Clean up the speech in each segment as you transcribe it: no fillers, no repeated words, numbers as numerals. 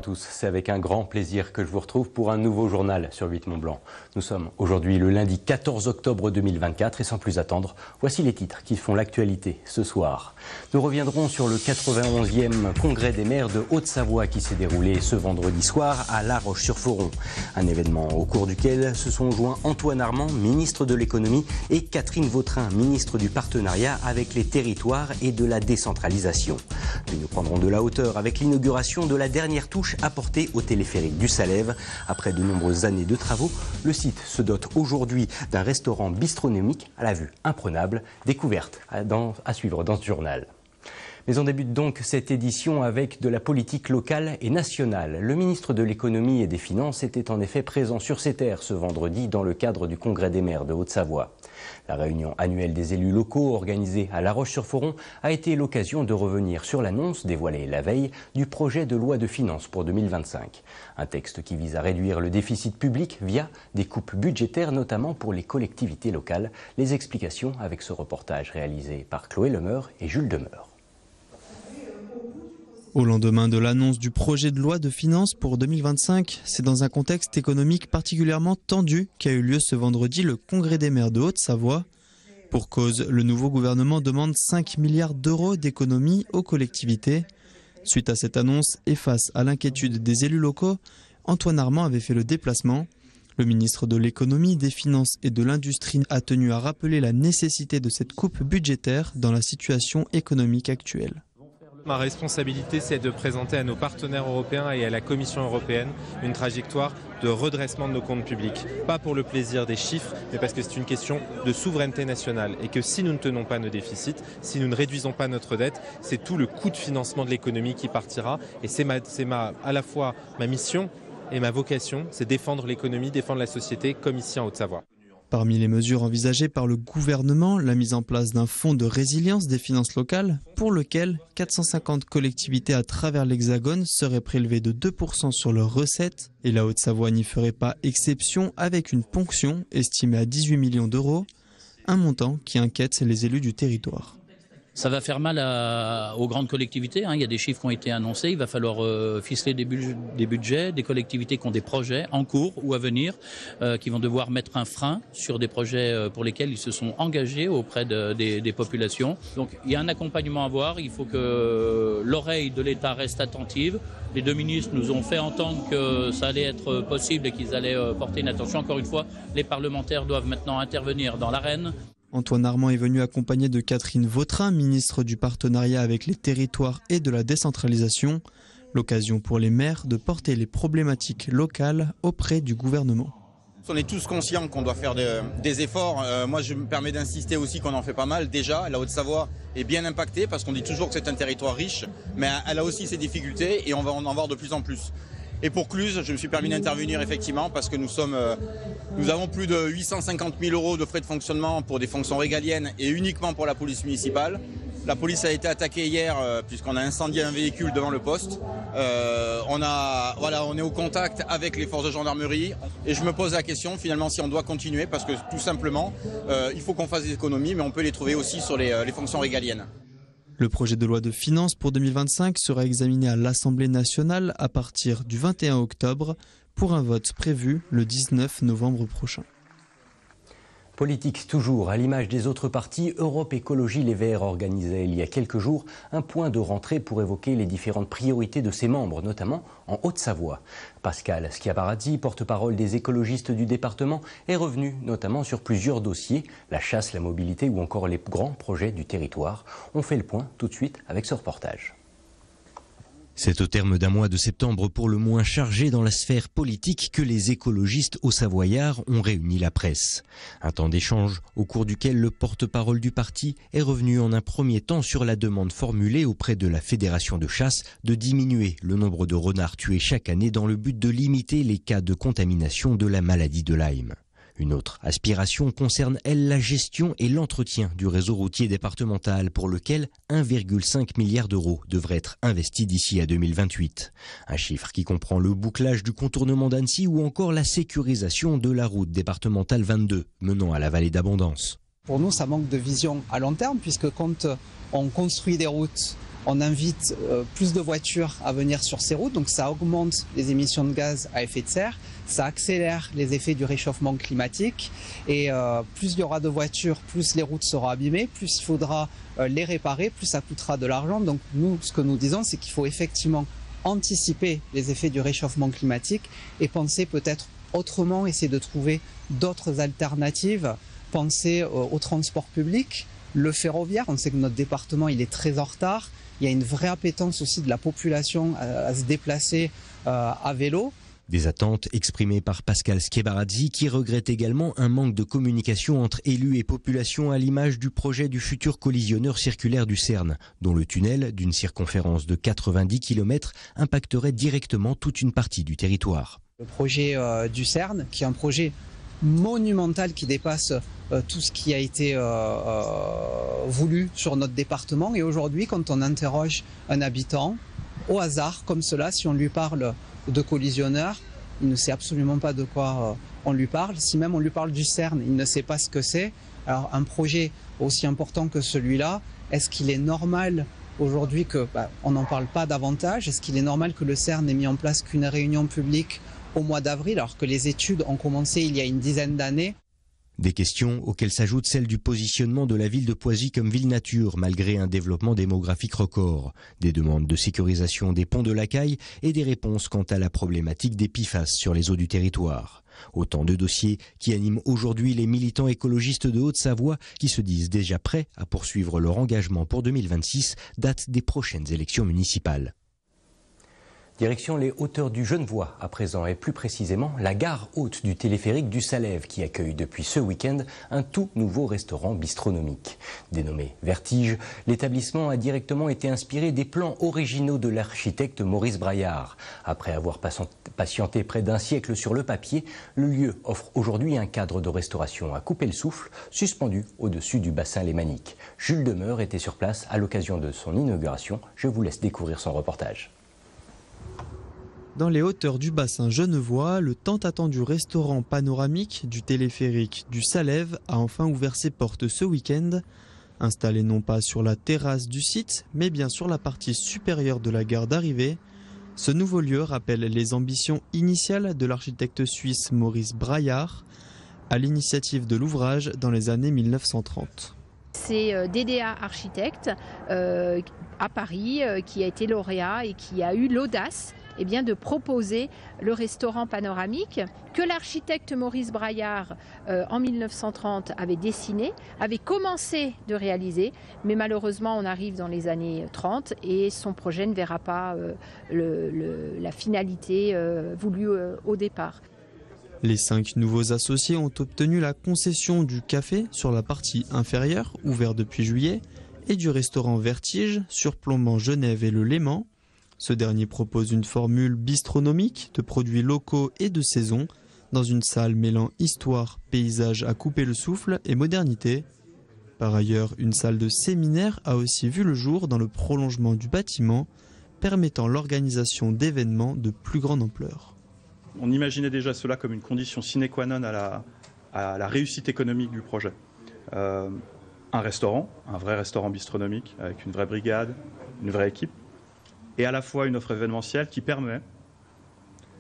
tous, c'est avec un grand plaisir que je vous retrouve pour un nouveau journal sur 8 Mont-Blanc. Nous sommes aujourd'hui le lundi 14 octobre 2024 et sans plus attendre, voici les titres qui font l'actualité ce soir. Nous reviendrons sur le 91e congrès des maires de Haute-Savoie qui s'est déroulé ce vendredi soir à La Roche-sur-Foron. Un événement au cours duquel se sont joints Antoine Armand, ministre de l'économie, et Catherine Vautrin, ministre du partenariat avec les territoires et de la décentralisation. Puis nous prendrons de la hauteur avec l'inauguration de la dernière touche apportée au téléphérique du Salève. Après de nombreuses années de travaux, le site se dote aujourd'hui d'un restaurant bistronomique à la vue imprenable. Découverte à suivre dans ce journal. Mais on débute donc cette édition avec de la politique locale et nationale. Le ministre de l'économie et des finances était en effet présent sur ces terres ce vendredi dans le cadre du congrès des maires de Haute-Savoie. La réunion annuelle des élus locaux organisée à La Roche-sur-Foron a été l'occasion de revenir sur l'annonce dévoilée la veille du projet de loi de finances pour 2025. Un texte qui vise à réduire le déficit public via des coupes budgétaires, notamment pour les collectivités locales. Les explications avec ce reportage réalisé par Chloé Lemeur et Jules Demeur. Au lendemain de l'annonce du projet de loi de finances pour 2025, c'est dans un contexte économique particulièrement tendu qu'a eu lieu ce vendredi le congrès des maires de Haute-Savoie. Pour cause, le nouveau gouvernement demande 5 milliards d'euros d'économies aux collectivités. Suite à cette annonce et face à l'inquiétude des élus locaux, Antoine Armand avait fait le déplacement. Le ministre de l'économie, des finances et de l'industrie a tenu à rappeler la nécessité de cette coupe budgétaire dans la situation économique actuelle. Ma responsabilité, c'est de présenter à nos partenaires européens et à la Commission européenne une trajectoire de redressement de nos comptes publics. Pas pour le plaisir des chiffres, mais parce que c'est une question de souveraineté nationale et que si nous ne tenons pas nos déficits, si nous ne réduisons pas notre dette, c'est tout le coût de financement de l'économie qui partira. Et c'est à la fois ma mission et ma vocation, c'est défendre l'économie, défendre la société, comme ici en Haute-Savoie. Parmi les mesures envisagées par le gouvernement, la mise en place d'un fonds de résilience des finances locales pour lequel 450 collectivités à travers l'Hexagone seraient prélevées de 2% sur leurs recettes et la Haute-Savoie n'y ferait pas exception avec une ponction estimée à 18 millions d'euros, un montant qui inquiète les élus du territoire. Ça va faire mal aux grandes collectivités. Il y a des chiffres qui ont été annoncés. Il va falloir ficeler des budgets, des collectivités qui ont des projets en cours ou à venir, qui vont devoir mettre un frein sur des projets pour lesquels ils se sont engagés auprès des populations. Donc il y a un accompagnement à voir. Il faut que l'oreille de l'État reste attentive. Les deux ministres nous ont fait entendre que ça allait être possible et qu'ils allaient porter une attention. Encore une fois, les parlementaires doivent maintenant intervenir dans l'arène. Antoine Armand est venu accompagné de Catherine Vautrin, ministre du partenariat avec les territoires et de la décentralisation. L'occasion pour les maires de porter les problématiques locales auprès du gouvernement. On est tous conscients qu'on doit faire des efforts. Moi, je me permets d'insister aussi qu'on en fait pas mal. Déjà, la Haute-Savoie est bien impactée parce qu'on dit toujours que c'est un territoire riche, mais elle a aussi ses difficultés et on va en avoir de plus en plus. Et pour Cluse, je me suis permis d'intervenir effectivement parce que nous avons plus de 850 000 euros de frais de fonctionnement pour des fonctions régaliennes et uniquement pour la police municipale. La police a été attaquée hier puisqu'on a incendié un véhicule devant le poste. On est au contact avec les forces de gendarmerie et je me pose la question finalement si on doit continuer parce que tout simplement il faut qu'on fasse des économies mais on peut les trouver aussi sur les fonctions régaliennes. Le projet de loi de finances pour 2025 sera examiné à l'Assemblée nationale à partir du 21 octobre pour un vote prévu le 19 novembre prochain. Politique toujours, à l'image des autres partis, Europe Écologie Les Verts organisait il y a quelques jours un point de rentrée pour évoquer les différentes priorités de ses membres, notamment en Haute-Savoie. Pascal Schiaparati, porte-parole des écologistes du département, est revenu notamment sur plusieurs dossiers, la chasse, la mobilité ou encore les grands projets du territoire. On fait le point tout de suite avec ce reportage. C'est au terme d'un mois de septembre pour le moins chargé dans la sphère politique que les écologistes haut-savoyards ont réuni la presse. Un temps d'échange au cours duquel le porte-parole du parti est revenu en un premier temps sur la demande formulée auprès de la Fédération de chasse de diminuer le nombre de renards tués chaque année dans le but de limiter les cas de contamination de la maladie de Lyme. Une autre aspiration concerne, elle, la gestion et l'entretien du réseau routier départemental pour lequel 1,5 milliard d'euros devraient être investis d'ici à 2028. Un chiffre qui comprend le bouclage du contournement d'Annecy ou encore la sécurisation de la route départementale 22 menant à la vallée d'Abondance. Pour nous, ça manque de vision à long terme puisque quand on construit des routes on invite plus de voitures à venir sur ces routes, donc ça augmente les émissions de gaz à effet de serre, ça accélère les effets du réchauffement climatique et plus il y aura de voitures, plus les routes seront abîmées, plus il faudra les réparer, plus ça coûtera de l'argent. Donc nous, ce que nous disons, c'est qu'il faut effectivement anticiper les effets du réchauffement climatique et penser peut-être autrement, essayer de trouver d'autres alternatives, penser au transport public, le ferroviaire. On sait que notre département il est très en retard. Il y a une vraie appétence aussi de la population à se déplacer à vélo. Des attentes exprimées par Pascal Schiabarazzi qui regrette également un manque de communication entre élus et population à l'image du projet du futur collisionneur circulaire du CERN, dont le tunnel d'une circonférence de 90 km impacterait directement toute une partie du territoire. Le projet du CERN, qui est un projet monumental qui dépasse tout ce qui a été voulu sur notre département. Et aujourd'hui, quand on interroge un habitant, au hasard, comme cela, si on lui parle de collisionneur, il ne sait absolument pas de quoi on lui parle. Si même on lui parle du CERN, il ne sait pas ce que c'est. Alors un projet aussi important que celui-là, est-ce qu'il est normal aujourd'hui qu'on n'en parle pas davantage? Est-ce qu'il est normal que le CERN ait mis en place qu'une réunion publique au mois d'avril, alors que les études ont commencé il y a une dizaine d'années? Des questions auxquelles s'ajoute celle du positionnement de la ville de Poisy comme ville nature, malgré un développement démographique record. Des demandes de sécurisation des ponts de la Caille et des réponses quant à la problématique des PFAS sur les eaux du territoire. Autant de dossiers qui animent aujourd'hui les militants écologistes de Haute-Savoie qui se disent déjà prêts à poursuivre leur engagement pour 2026, date des prochaines élections municipales. Direction les hauteurs du Genevois à présent et plus précisément la gare haute du téléphérique du Salève qui accueille depuis ce week-end un tout nouveau restaurant bistronomique. Dénommé Vertige, l'établissement a directement été inspiré des plans originaux de l'architecte Maurice Braillard. Après avoir patienté près d'un siècle sur le papier, le lieu offre aujourd'hui un cadre de restauration à couper le souffle suspendu au-dessus du bassin lémanique. Jules Demeure était sur place à l'occasion de son inauguration. Je vous laisse découvrir son reportage. Dans les hauteurs du bassin genevois, le tant attendu restaurant panoramique du téléphérique du Salève a enfin ouvert ses portes ce week-end. Installé non pas sur la terrasse du site, mais bien sur la partie supérieure de la gare d'arrivée, ce nouveau lieu rappelle les ambitions initiales de l'architecte suisse Maurice Braillard, à l'initiative de l'ouvrage dans les années 1930. C'est DDA Architecte à Paris qui a été lauréat et qui a eu l'audace de proposer le restaurant panoramique que l'architecte Maurice Braillard en 1930 avait dessiné, avait commencé de réaliser, mais malheureusement on arrive dans les années 30 et son projet ne verra pas la finalité voulue au départ. Les 5 nouveaux associés ont obtenu la concession du café sur la partie inférieure, ouvert depuis juillet, et du restaurant Vertige, surplombant Genève et le Léman. Ce dernier propose une formule bistronomique de produits locaux et de saison, dans une salle mêlant histoire, paysage à couper le souffle et modernité. Par ailleurs, une salle de séminaire a aussi vu le jour dans le prolongement du bâtiment, permettant l'organisation d'événements de plus grande ampleur. On imaginait déjà cela comme une condition sine qua non à la réussite économique du projet. Un restaurant, un vrai restaurant bistronomique, avec une vraie brigade, une vraie équipe, et à la fois une offre événementielle qui permet,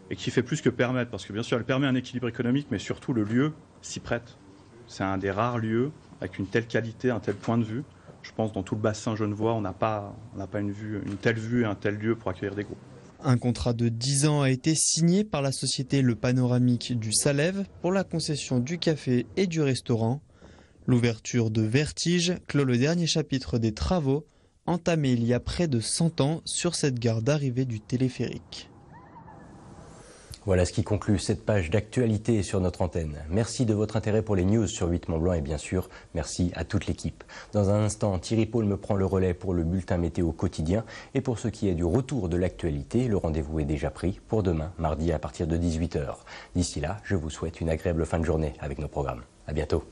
et qui fait plus que permettre, parce que bien sûr elle permet un équilibre économique, mais surtout le lieu s'y prête. C'est un des rares lieux avec une telle qualité, un tel point de vue. Je pense dans tout le bassin genevois, on n'a pas une telle vue et un tel lieu pour accueillir des groupes. Un contrat de 10 ans a été signé par la société Le Panoramique du Salève pour la concession du café et du restaurant. L'ouverture de Vertige clôt le dernier chapitre des travaux entamés il y a près de 100 ans sur cette gare d'arrivée du téléphérique. Voilà ce qui conclut cette page d'actualité sur notre antenne. Merci de votre intérêt pour les news sur 8 Mont-Blanc et bien sûr, merci à toute l'équipe. Dans un instant, Thierry Paul me prend le relais pour le bulletin météo quotidien. Et pour ce qui est du retour de l'actualité, le rendez-vous est déjà pris pour demain, mardi à partir de 18h. D'ici là, je vous souhaite une agréable fin de journée avec nos programmes. À bientôt.